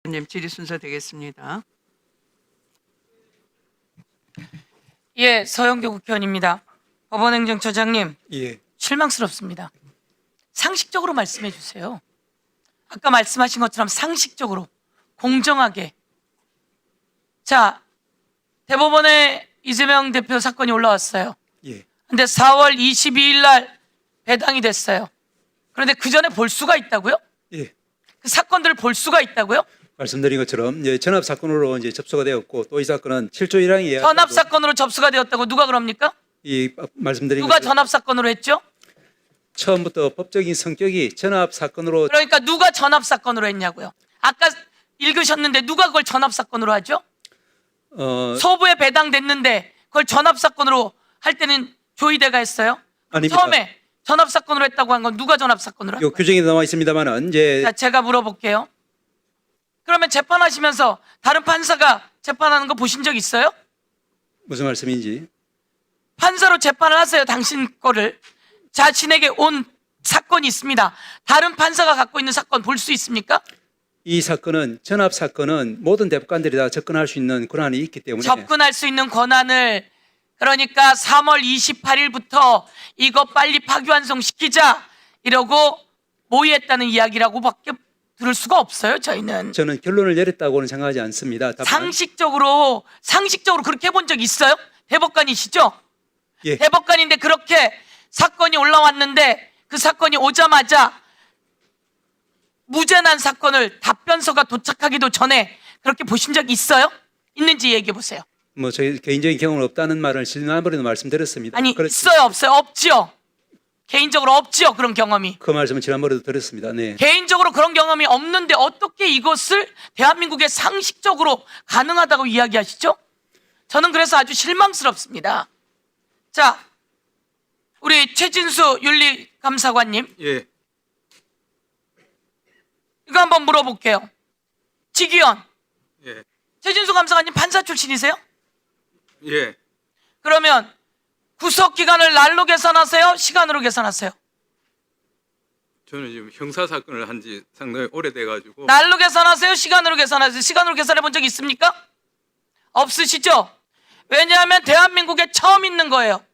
님 질의 순서 되겠습니다. 예, 서영교 국회의원입니다. 법원행정처장님, 예, 실망스럽습니다. 상식적으로 말씀해 주세요. 아까 말씀하신 것처럼 상식적으로, 공정하게. 자, 대법원에 이재명 대표 사건이 올라왔어요. 예. 근데 4월 22일 날 배당이 됐어요. 그런데 그 전에 볼 수가 있다고요? 예. 그 사건들을 볼 수가 있다고요? 말씀드린 것처럼 전압 사건으로 접수가 되었고 또 이 사건은 7조 1항에 전압 사건으로 접수가 되었다고 누가 그럽니까? 이 말씀드린 누가 것처럼 전압 사건으로 했죠? 처음부터 법적인 성격이 전압 사건으로 그러니까 누가 전압 사건으로 했냐고요? 아까 읽으셨는데 누가 그걸 전압 사건으로 하죠? 소부에 배당됐는데 그걸 전압 사건으로 할 때는 조의대가 했어요? 아닙니다. 처음에 전압 사건으로 했다고 한 건 누가 전압 사건으로 한 요 거예요? 규정에 나와 있습니다만은 자, 제가 물어볼게요. 그러면 재판하시면서 다른 판사가 재판하는 거 보신 적 있어요? 무슨 말씀인지 판사로 재판을 하세요. 당신 거를. 자신에게 온 사건이 있습니다. 다른 판사가 갖고 있는 사건 볼 수 있습니까? 이 사건은 전압 사건은 모든 대법관들이 다 접근할 수 있는 권한이 있기 때문에 접근할 수 있는 권한을, 그러니까 3월 28일부터 이거 빨리 파기환송시키자 이러고 모의했다는 이야기라고밖에 들을 수가 없어요. 저희는 저는 결론을 내렸다고는 생각하지 않습니다. 다만 상식적으로 그렇게 해본 적 있어요? 대법관이시죠? 예. 대법관인데 그렇게 사건이 올라왔는데 그 사건이 오자마자 무죄난 사건을 답변서가 도착하기도 전에 그렇게 보신 적 있어요? 있는지 얘기해 보세요. 뭐 저희 개인적인 경험은 없다는 말을 지난번에도 말씀드렸습니다. 아니, 있어요, 없어요? 없지요. 개인적으로 없지요, 그런 경험이. 그 말씀은 지난번에도 드렸습니다. 네. 개인적으로 그런 경험이 없는데 어떻게 이것을 대한민국의 상식적으로 가능하다고 이야기하시죠? 저는 그래서 아주 실망스럽습니다. 자, 우리 최진수 윤리감사관님, 예, 이거 한번 물어볼게요. 직위원, 예, 최진수 감사관님 판사 출신이세요? 예. 그러면 구속 기간을 날로 계산하세요? 시간으로 계산하세요? 저는 지금 형사 사건을 한 지 상당히 오래돼가지고 날로 계산하세요? 시간으로 계산하세요? 시간으로 계산해 본 적 있습니까? 없으시죠? 왜냐하면 대한민국에 처음 있는 거예요.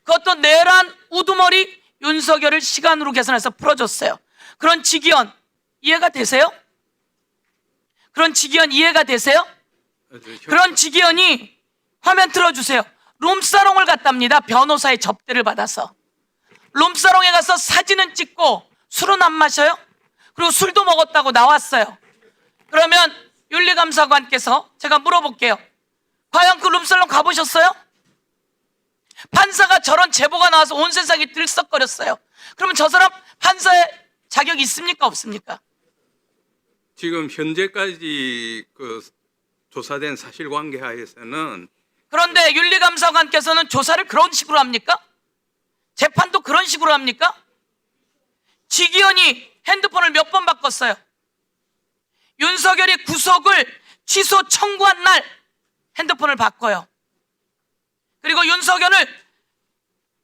그것도 내란 우두머리 윤석열을 시간으로 계산해서 풀어줬어요. 그런 직위원 이해가 되세요? 그런 직위원 이해가 되세요? 그런 직위원이 화면 틀어주세요. 룸사롱을 갔답니다. 변호사의 접대를 받아서. 룸사롱에 가서 사진은 찍고 술은 안 마셔요? 그리고 술도 먹었다고 나왔어요. 그러면 윤리감사관께서 제가 물어볼게요. 과연 그 룸사롱 가보셨어요? 판사가 저런 제보가 나와서 온 세상이 들썩거렸어요. 그러면 저 사람 판사의 자격이 있습니까? 없습니까? 지금 현재까지 그 조사된 사실관계 하에서는 그런데 윤리감사관께서는 조사를 그런 식으로 합니까? 재판도 그런 식으로 합니까? 직위원이 핸드폰을 몇 번 바꿨어요. 윤석열이 구속을 취소 청구한 날 핸드폰을 바꿔요. 그리고 윤석열을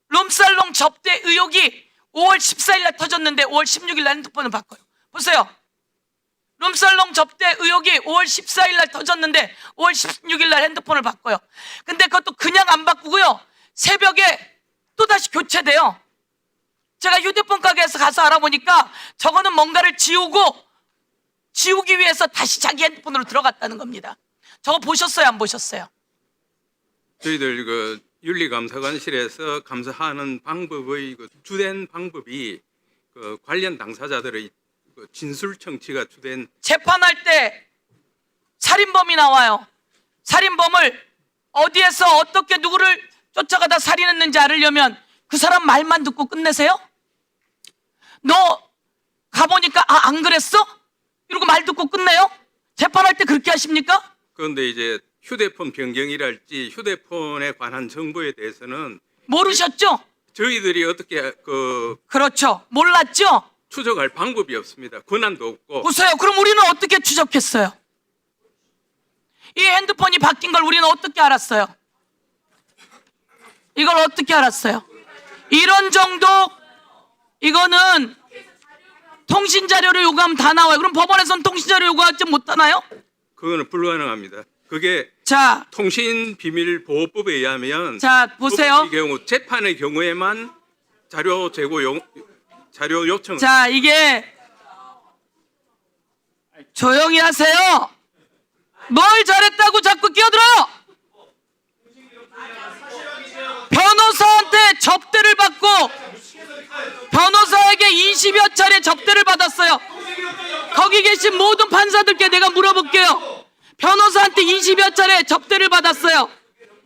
룸살롱 접대 의혹이 5월 14일 날 터졌는데 5월 16일 날 핸드폰을 바꿔요. 보세요. 룸살롱 접대 의혹이 5월 14일 날 터졌는데 5월 16일 날 핸드폰을 바꿔요. 근데 그것도 그냥 안 바꾸고요. 새벽에 또다시 교체돼요. 제가 휴대폰 가게에서 가서 알아보니까 저거는 뭔가를 지우기 위해서 다시 자기 핸드폰으로 들어갔다는 겁니다. 저거 보셨어요? 안 보셨어요? 저희들 그 윤리감사관실에서 감사하는 방법의 그 주된 방법이 그 관련 당사자들의 그 진술 청취가 주된 재판할 때 살인범이 나와요. 살인범을 어디에서 어떻게 누구를 쫓아가다 살인했는지 알으려면 그 사람 말만 듣고 끝내세요? 너 가보니까 안 그랬어? 이러고 말 듣고 끝내요? 재판할 때 그렇게 하십니까? 그런데 이제 휴대폰 변경이랄지 휴대폰에 관한 정보에 대해서는 모르셨죠? 저희들이 어떻게 그 그렇죠. 몰랐죠? 추적할 방법이 없습니다. 권한도 없고. 보세요. 그럼 우리는 어떻게 추적했어요? 이 핸드폰이 바뀐 걸 우리는 어떻게 알았어요? 이걸 어떻게 알았어요? 이런 정도, 이거는 통신 자료를 요구하면 다 나와요. 그럼 법원에서는 통신 자료 요구하지 못하나요? 그거는 불가능합니다. 그게 자, 통신비밀보호법에 의하면 자 보세요. 이 경우 재판의 경우에만 자료 자료 요청. 자, 이게 조용히 하세요. 뭘 잘했다고 자꾸 끼어들어요? 변호사한테 접대를 받고 변호사에게 20여 차례 접대를 받았어요. 거기 계신 모든 판사들께 내가 물어볼게요. 변호사한테 20여 차례 접대를 받았어요.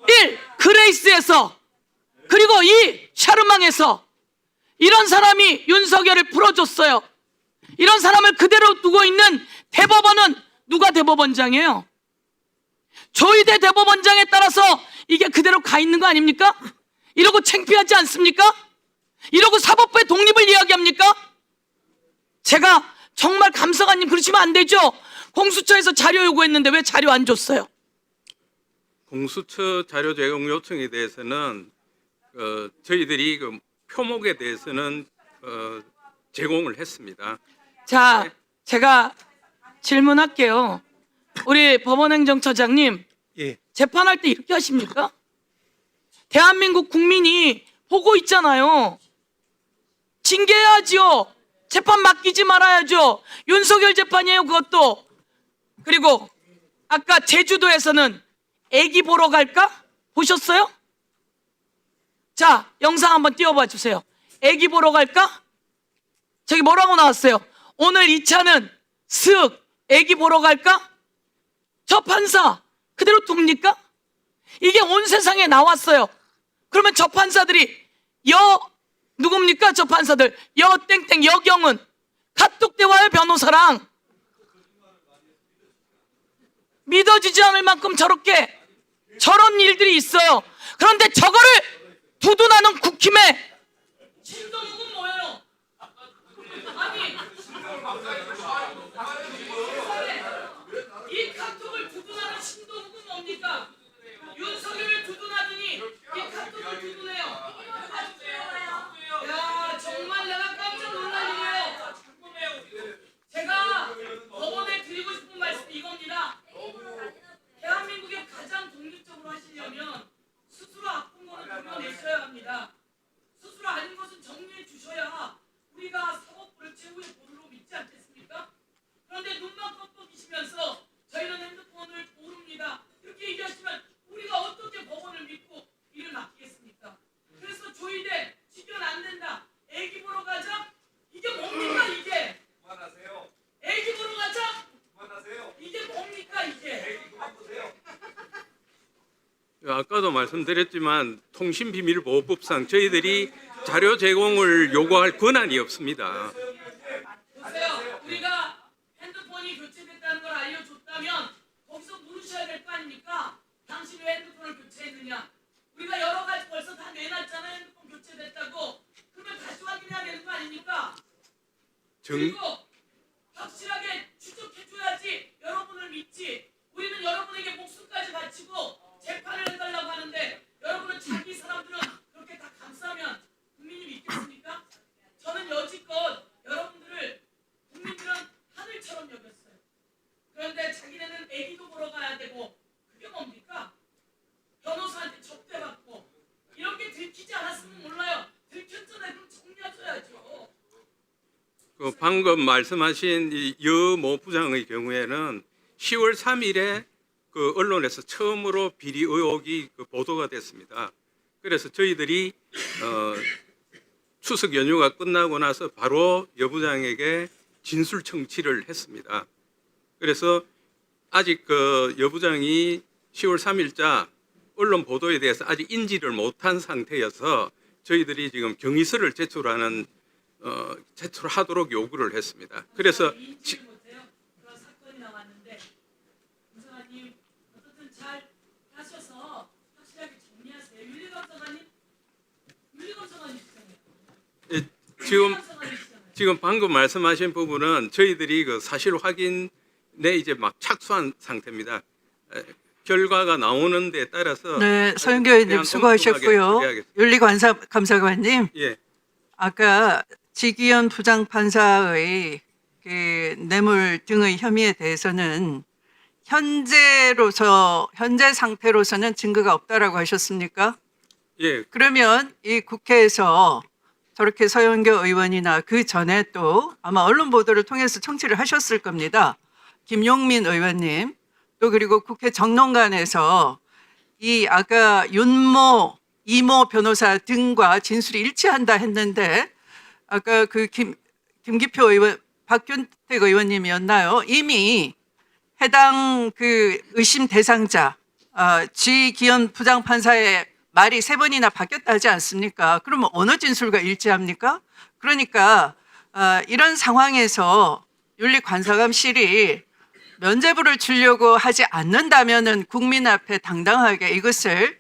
1. 그레이스에서, 그리고 2. 샤르망에서. 이런 사람이 윤석열을 풀어줬어요. 이런 사람을 그대로 두고 있는 대법원은 누가 대법원장이에요? 조희대 대법원장에 따라서 이게 그대로 가 있는 거 아닙니까? 이러고 창피하지 않습니까? 이러고 사법부의 독립을 이야기합니까? 제가 정말 감사관님 그러시면 안 되죠. 공수처에서 자료 요구했는데 왜 자료 안 줬어요? 공수처 자료 제공 요청에 대해서는 저희들이 그 표목에 대해서는 제공을 했습니다. 자, 제가 질문할게요. 우리 법원행정처장님, 예. 재판할 때 이렇게 하십니까? 대한민국 국민이 보고 있잖아요. 징계해야지요. 재판 맡기지 말아야죠. 윤석열 재판이에요, 그것도. 그리고 아까 제주도에서는 애기 보러 갈까? 보셨어요? 자, 영상 한번 띄워봐 주세요. 애기 보러 갈까? 저기 뭐라고 나왔어요? 오늘 2차는 슥 애기 보러 갈까? 저 판사 그대로 둡니까? 이게 온 세상에 나왔어요. 그러면 저 판사들이 누굽니까? 저 판사들 땡땡 여경은 카톡 대화의 변호사랑 믿어지지 않을 만큼 저런 일들이 있어요. 그런데 저거를 두둔하는 국힘의 신동욱은 뭐예요? 아니 이 카톡을 두둔하는 신동욱은 뭡니까? 윤석열을 두둔하더니 이 카톡을 두둔해요. 야, 정말 내가 깜짝 놀라네요. 제가 법원에 드리고 싶은 말씀이 이겁니다. 대한민국에 가장 독립적으로 하시려면 스스로 아픈 거는 드러내셔야 합니다. 스스로 아닌 것은 정리해 주셔야 우리가 사법부를 최후의 보루로 믿지 않겠습니까? 그런데 눈만 껌뻑이시면서 저희는 핸드폰을 모릅니다. 이렇게 얘기하시면 우리가 어떻게 법원을 믿고 일을 맡기겠습니까? 그래서 조희대 직결 안 된다. 애기 보러 가자. 이게 뭡니까 이게? 그만하세요. 애기 보러 가자. 그만하세요. 이게 뭡니까 이게? 아까도 말씀드렸지만 통신비밀보호법상 저희들이 자료 제공을 요구할 권한이 없습니다. 보세요. 우리가 핸드폰이 교체됐다는 걸 알려줬다면 거기서 물으셔야 될 거 아닙니까? 당신 왜 핸드폰을 교체했느냐? 우리가 여러 가지 벌써 다 내놨잖아요. 핸드폰 교체됐다고. 그러면 다시 확인해야 되는 거 아닙니까? 그리고 확실하게 추적해줘야지 여러분을 믿지. 우리는 여러분에게 목숨까지 바치고 재판을 해달라고 하는데 여러분은 자기 사람들은 그렇게 다 감싸면 국민이 믿겠습니까? 저는 여지껏 여러분들을 국민들은 하늘처럼 여겼어요. 그런데 자기네는 애기도 보러 가야 되고 그게 뭡니까? 변호사한테 접대받고 이렇게 들키지 않았으면 몰라요. 들켰잖아요. 그럼 정리하셔야죠. 그 방금 말씀하신 이 여모 부장의 경우에는 10월 3일에 그 언론에서 처음으로 비리 의혹이 보도가 됐습니다. 그래서 저희들이 추석 연휴가 끝나고 나서 바로 여 부장에게 진술 청취를 했습니다. 그래서 아직 그 여 부장이 10월 3일자 언론 보도에 대해서 아직 인지를 못한 상태여서 저희들이 지금 경위서를 제출하도록 요구를 했습니다. 그래서 못해요. 그런 사건이 나왔는데 김성환님 어떻든 잘 하셔서 확실하게 정리하세요. 윤리검사관이시잖아요. 지금 방금 말씀하신 부분은 저희들이 그 사실 확인에 이제 막 착수한 상태입니다. 결과가 나오는 데 따라서 네, 서영교 의원님 그냥 수고하셨고요. 꼼꼼하게 처리하겠습니다. 윤리감사관님, 예. 아까 지기현 부장판사의 그 뇌물 등의 혐의에 대해서는 현재 상태로서는 증거가 없다라고 하셨습니까? 예, 그러면 이 국회에서 저렇게 서영교 의원이나 그 전에 또 아마 언론 보도를 통해서 청취를 하셨을 겁니다. 김용민 의원님, 또 그리고 국회 정론관에서 이 아까 윤모, 이모 변호사 등과 진술이 일치한다 했는데 아까 그 김기표 의원, 박균택 의원님이었나요? 이미 해당 그 의심 대상자 지기현 부장판사의 말이 3번이나 바뀌었다 하지 않습니까? 그러면 어느 진술과 일치합니까? 그러니까 이런 상황에서 윤리관사감실이 면죄부를 주려고 하지 않는다면은 국민 앞에 당당하게 이것을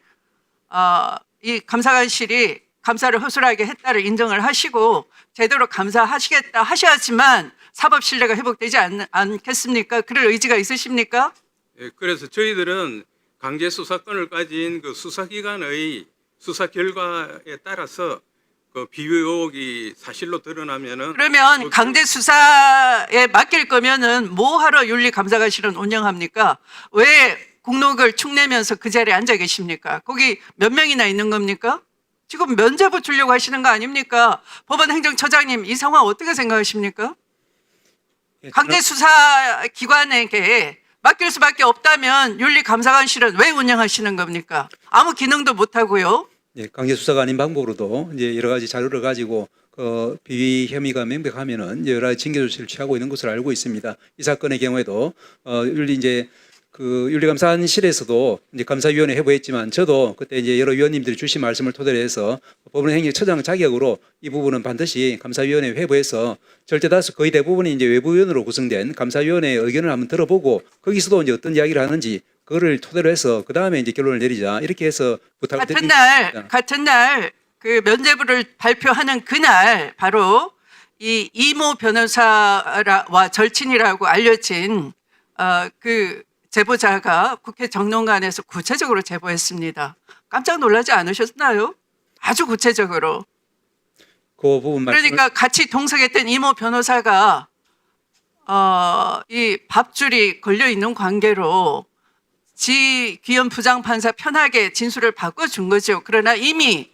이 감사관실이 감사를 허술하게 했다를 인정을 하시고 제대로 감사하시겠다 하셔야지만 사법 신뢰가 회복되지 않겠습니까? 그럴 의지가 있으십니까? 예, 그래서 저희들은 강제 수사권을 가진 그 수사기관의 수사 결과에 따라서 그 비위 의혹이 사실로 드러나면은 그러면 강제 수사에 맡길 거면은 뭐 하러 윤리감사관실은 운영합니까? 왜 국록을 축내면서 그 자리에 앉아 계십니까? 거기 몇 명이나 있는 겁니까? 지금 면죄부 주려고 하시는 거 아닙니까? 법원 행정처장님 이 상황 어떻게 생각하십니까? 예, 강제 수사 기관에게 맡길 수밖에 없다면 윤리감사관실은 왜 운영하시는 겁니까? 아무 기능도 못 하고요. 예, 강제 수사가 아닌 방법으로도 이제 여러 가지 자료를 가지고 비위 혐의가 명백하면은 여러 가지 징계 조치를 취하고 있는 것으로 알고 있습니다. 이 사건의 경우에도 윤리감사실에서도 이제 감사위원회 회부했지만 저도 그때 이제 여러 위원님들이 주신 말씀을 토대로 해서 법원행정처장 자격으로 이 부분은 반드시 감사위원회 회부해서 절대다수 거의 대부분이 이제 외부위원으로 구성된 감사위원회의 의견을 한번 들어보고 거기서도 이제 어떤 이야기를 하는지 그거를 토대로 해서 그 다음에 이제 결론을 내리자 이렇게 해서 부탁을 드립니다. 같은 날 그 면죄부를 발표하는 그날 바로 이 이모 변호사와 절친이라고 알려진 그 제보자가 국회 정론관에서 구체적으로 제보했습니다. 깜짝 놀라지 않으셨나요? 아주 구체적으로. 그 부분 그러니까 같이 동석했던 이모 변호사가 이 밥줄이 걸려 있는 관계로 지기현 부장판사 편하게 진술을 바꿔준 거죠. 그러나 이미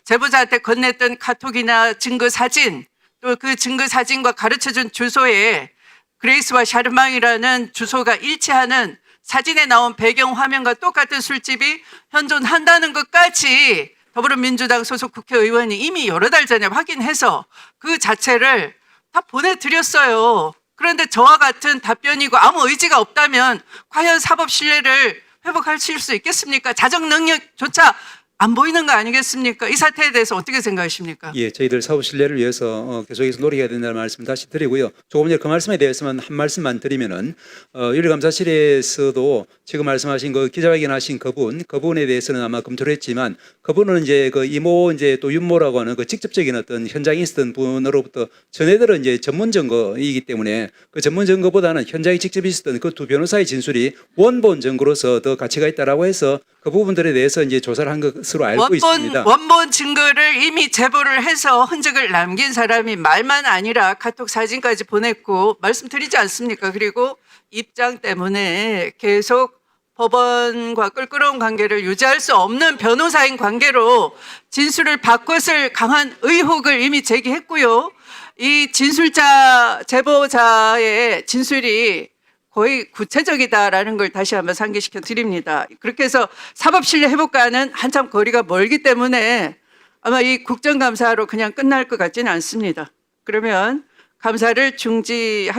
제보자한테 건넸던 카톡이나 증거 사진, 또 그 증거 사진과 가르쳐준 주소에 그레이스와 샤르망이라는 주소가 일치하는 사진에 나온 배경 화면과 똑같은 술집이 현존한다는 것까지 더불어민주당 소속 국회의원이 이미 여러 달 전에 확인해서 그 자체를 다 보내드렸어요. 그런데 저와 같은 답변이고 아무 의지가 없다면 과연 사법 신뢰를 회복하실 수 있겠습니까? 자정 능력조차 안 보이는 거 아니겠습니까? 이 사태에 대해서 어떻게 생각하십니까? 예, 저희들 사법 신뢰를 위해서 계속해서 노력해야 된다는 말씀 다시 드리고요. 조금 전에 그 말씀에 대해서만 한 말씀만 드리면은 윤리감사실에서도 지금 말씀하신 그 기자회견하신 그분에 대해서는 아마 검토를 했지만 그분은 이제 그 이모 이제 또 윤모라고 하는 그 직접적인 어떤 현장에 있었던 분으로부터 전해들은 이제 전문 증거이기 때문에 그 전문 증거보다는 현장에 직접 있었던 그 두 변호사의 진술이 원본 증거로서 더 가치가 있다라고 해서 그 부분들에 대해서 이제 조사를 한 것으로 알고 있습니다. 원본 증거를 이미 제보를 해서 흔적을 남긴 사람이 말만 아니라 카톡 사진까지 보냈고 말씀드리지 않습니까? 그리고 입장 때문에 계속 법원과 껄끄러운 관계를 유지할 수 없는 변호사인 관계로 진술을 바꿨을 강한 의혹을 이미 제기했고요. 이 제보자의 진술이 거의 구체적이다라는 걸 다시 한번 상기시켜 드립니다. 그렇게 해서 사법신뢰 회복과는 한참 거리가 멀기 때문에 아마 이 국정감사로 그냥 끝날 것 같지는 않습니다. 그러면 감사를 중지하겠습니다.